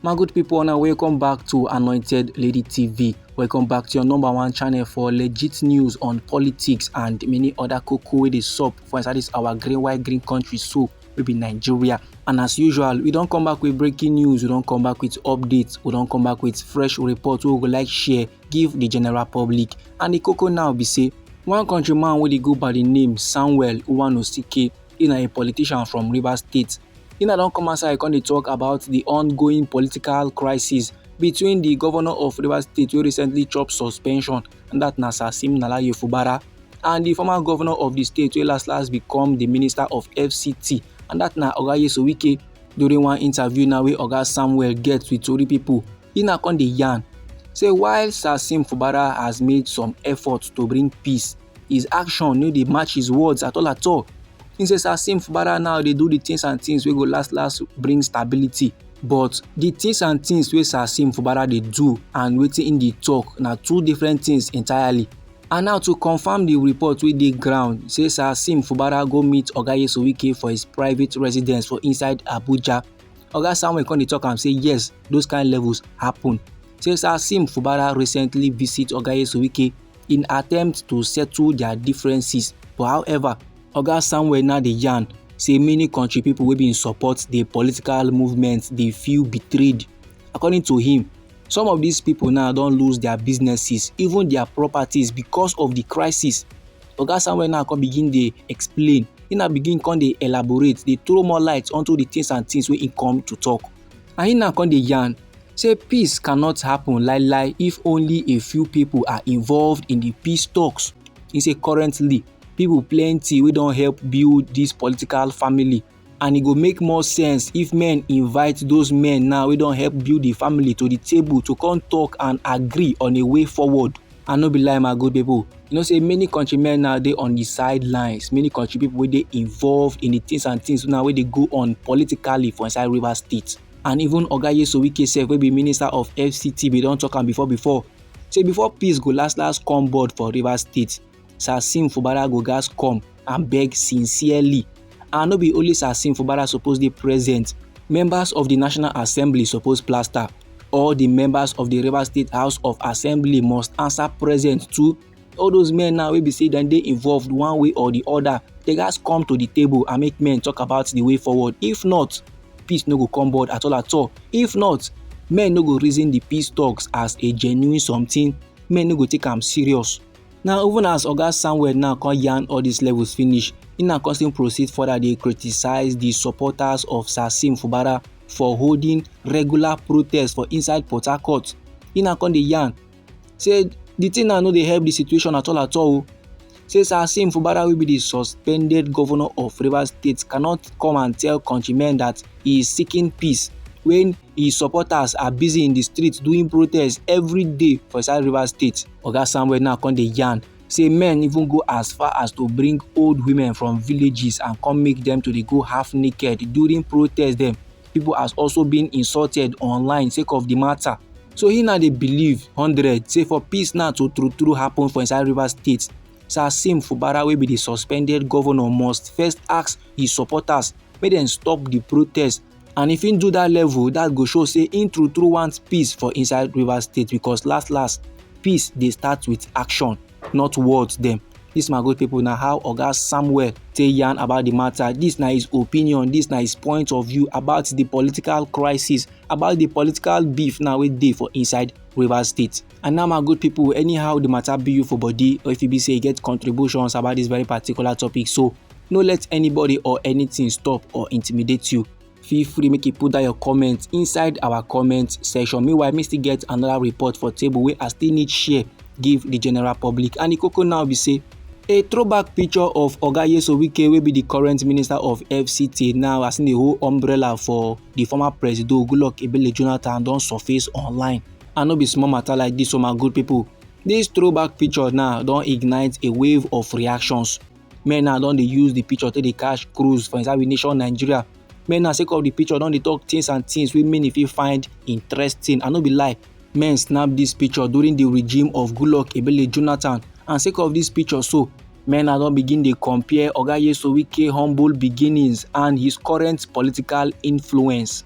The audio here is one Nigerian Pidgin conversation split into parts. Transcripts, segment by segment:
My good people, now welcome back to Anointed Lady TV. Welcome back to your number one channel for legit news on politics and many other cocoa wey dey sup for inside this our green white green country, so we be Nigeria. And as usual, we don't come back with breaking news, we don't come back with updates, we don't come back with fresh reports we go like share, give the general public. And the cocoa now be say one countryman wey dey go by the name Samuel Uwanosike, he na a politician from Rivers State. He now don come outside come dey talk about the ongoing political crisis between the governor of Rivers State wey recently chop suspension, and that na Fubara, and the former governor of the state wey last become the minister of FCT, and that na Wike. During one interview now wey Oga Samuel get with Tori people, he now come dey yarn say while Fubara has made some efforts to bring peace, his action no dey match his words at all. He say Fubara now dey do the things wey go last bring stability, but the things wey Fubara dey do and wetin him dey talk na two different things entirely. And now to confirm the report wey dey ground, say Fubara go meet Oga Wike for his private residence for inside Abuja. Oga Samuel come dey talk am say yes, those kind levels happen. Say Fubara recently visit Oga Wike in attempt to settle their differences, but however, Oga Samuel now dey yarn say many country people wey bin support the political movement dey feel betrayed. According to him, some of these people now don lose their businesses, even their properties, because of the crisis. Oga Samuel now come begin dey explain, he now begin come dey elaborate, dey throw more light onto the things wey he come to talk. And he now come dey yarn say peace cannot happen lie if only a few people are involved in the peace talks. He say currently people plenty wey don help build this political family, and e go make more sense if men invite those men now wey don help build the family to the table to come talk and agree on a way forward. And no be lie, my good people, you know say many countrymen now dey on the sidelines, many country people wey dey involved in the things now wey dey go on politically for inside Rivers State. And even Oga Wike sef wey be minister of FCT bin don talk am before, say before peace go last come board for Rivers State, Fubara go gas come and beg sincerely. And no be only Fubara suppose dey present, members of the National Assembly suppose plaster. All the members of the Rivers State House of Assembly must answer present too. All those men now wey be say dem dey involved one way or the other, they gats come to the table and make men talk about the way forward. If not, peace no go come board at all. If not, men no go reason the peace talks as a genuine something, men no go take am serious. Now, even as Oga Samuel now come yarn all these levels finish, he now come still proceed further dey criticize the supporters of Fubara for holding regular protests for inside Port Harcourt. He now come dey yarn say the thing now no dey help the situation at all. Say Fubara wey be the suspended governor of Rivers State cannot come and tell countrymen that he is seeking peace when his supporters are busy in the streets doing protests every day for inside Rivers State. Oga Samuel now come dey yarn say men even go as far as to bring old women from villages and come make them to dey go half naked during protests dem. People has also been insulted online sake of the matter. So he now dey believe 100 say for peace now to true happen for inside Rivers State, Fubara wey be the suspended governor must first ask his supporters make dem stop the protest. And if he do that level, that go show say he true wants peace for inside Rivers State, because last peace dey start with action, not words dem. This my good people na how Oga Samuel take yarn about the matter. This na his opinion, this na his point of view about the political crisis, about the political beef now wey dey for inside Rivers State. And now my good people, anyhow the matter be you for body, or if you be say you get contributions about this very particular topic, so no let anybody or anything stop or intimidate you. Feel free make you put down your comments inside our comment section. Meanwhile, me still get another report for table wey I still need share give the general public. And the cocoa now be say a throwback picture of Oga Wike wey be the current minister of FCT now as in the whole umbrella for the former president Goodluck Jonathan don surface online. And no be small matter like this, so my good people. This throwback picture now don ignite a wave of reactions. Men now don dey use the picture to dey catch cruise for inside the nation Nigeria. Men now sake of the picture don dey talk things wey many fit find interesting. And no be lie, men snap this picture during the regime of Goodluck Jonathan, and sake of this picture so, men now don begin dey compare Oga Wike humble beginnings and his current political influence.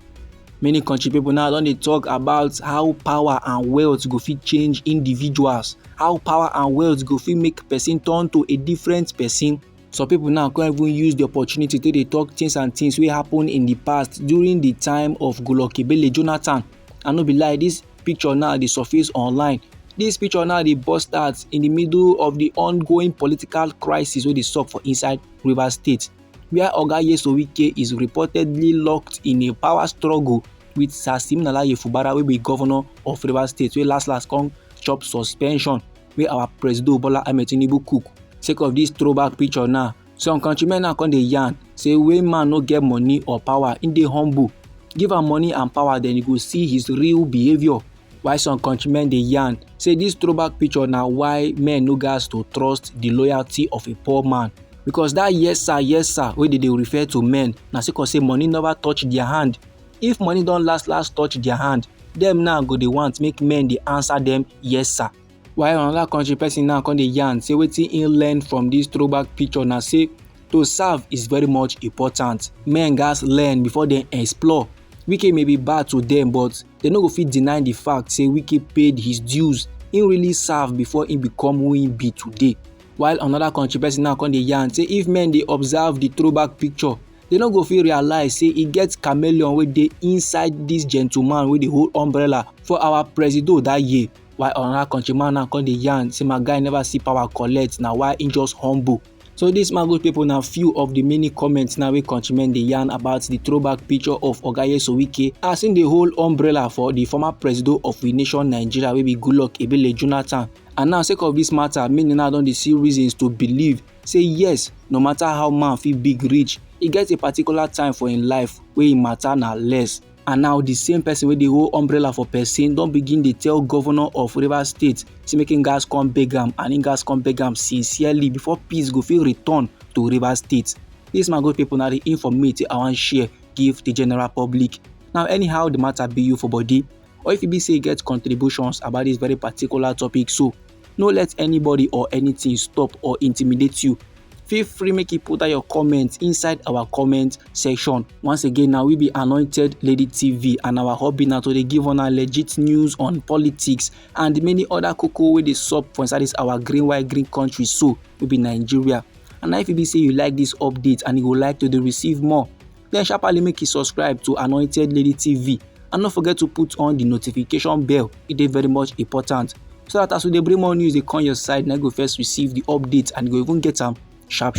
Many country pipu now don dey talk about how power and wealth go fit change individuals, how power and wealth go fit make person turn to a different person. Some pipu now come even use the opportunity take dey talk things and things wey happen in the past during the time of Goodluck Ebele Jonathan. And no be lie, this picture now dey surface online. This picture now dey burst out in the middle of the ongoing political crisis wey dey sup for inside Rivers State, where Oga Wike is reportedly locked in a power struggle with Sir Fubara wey be governor of Rivers State, wey last come chop suspension wey our President Bola Ahmed Tinubu cook. Sake of this throwback picture now, some countrymen now come dey yarn say when man no get money or power, im dey humble. Give am money and power, then you go see his real behaviour. While some countrymen dey yarn say this throwback picture na why men no gats to trust the loyalty of a poor man, because that yes sir wey dey refer to men na sake of say money never touch their hand. If money don last touch their hand, dem now go dey want make men dey answer dem yes sir. While another country person now come dey yarn say wetin im learn from this throwback picture na say to serve is very much important. Men gats learn before dem explore. Wike may be bad to dem, but dem no go fit deny the fact say Wike paid his dues. Im really serve before im become who im be today. While another country person now come dey yarn say if men dey observe the throwback picture, dem no go fit realize say e get chameleon wey dey inside this gentleman wey dey hold umbrella for our Presido that year. While another countryman now come dey yarn say my guy never see power collect, na why im just humble. So this my good people na few of the many comments now wey countrymen dey yarn about the throwback picture of Oga Wike as im dey hold umbrella for the former Presido of we nation Nigeria wey be Goodluck Ebele Jonathan. And now sake of this matter, many now don dey see reasons to believe say yes, no matter how man fit big reach, e get a particular time for im life wey im matter na less. And now the same person wey dey hold umbrella for person don begin dey tell governor of Rivers State say make im gats come beg am, and im gats come beg am sincerely before peace go fit return to Rivers State. This my good people na the informate I wan share give the general public. Now anyhow the matter be you for body, or if e be say you get contributions about this very particular topic, so no let anybody or anything stop or intimidate you. Feel free make you put out your comments inside our comment section. Once again, now we be Anointed Lady TV, and our hobby now to dey give una legit news on politics and many other koko wey dey sup for inside this our white green country, so we be Nigeria. And now if you be say you like this update and you would like to receive more, then sharply make you subscribe to Anointed Lady TV, and don't forget to put on the notification bell. It is very much important, so that as we dey bring more news, they come your side, now you go first receive the updates and you go even get them sharp.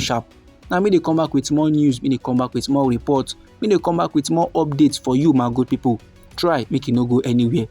Now me dey come back with more news, me dey come back with more reports, me dey come back with more updates for you my good people. Try make you no go anywhere.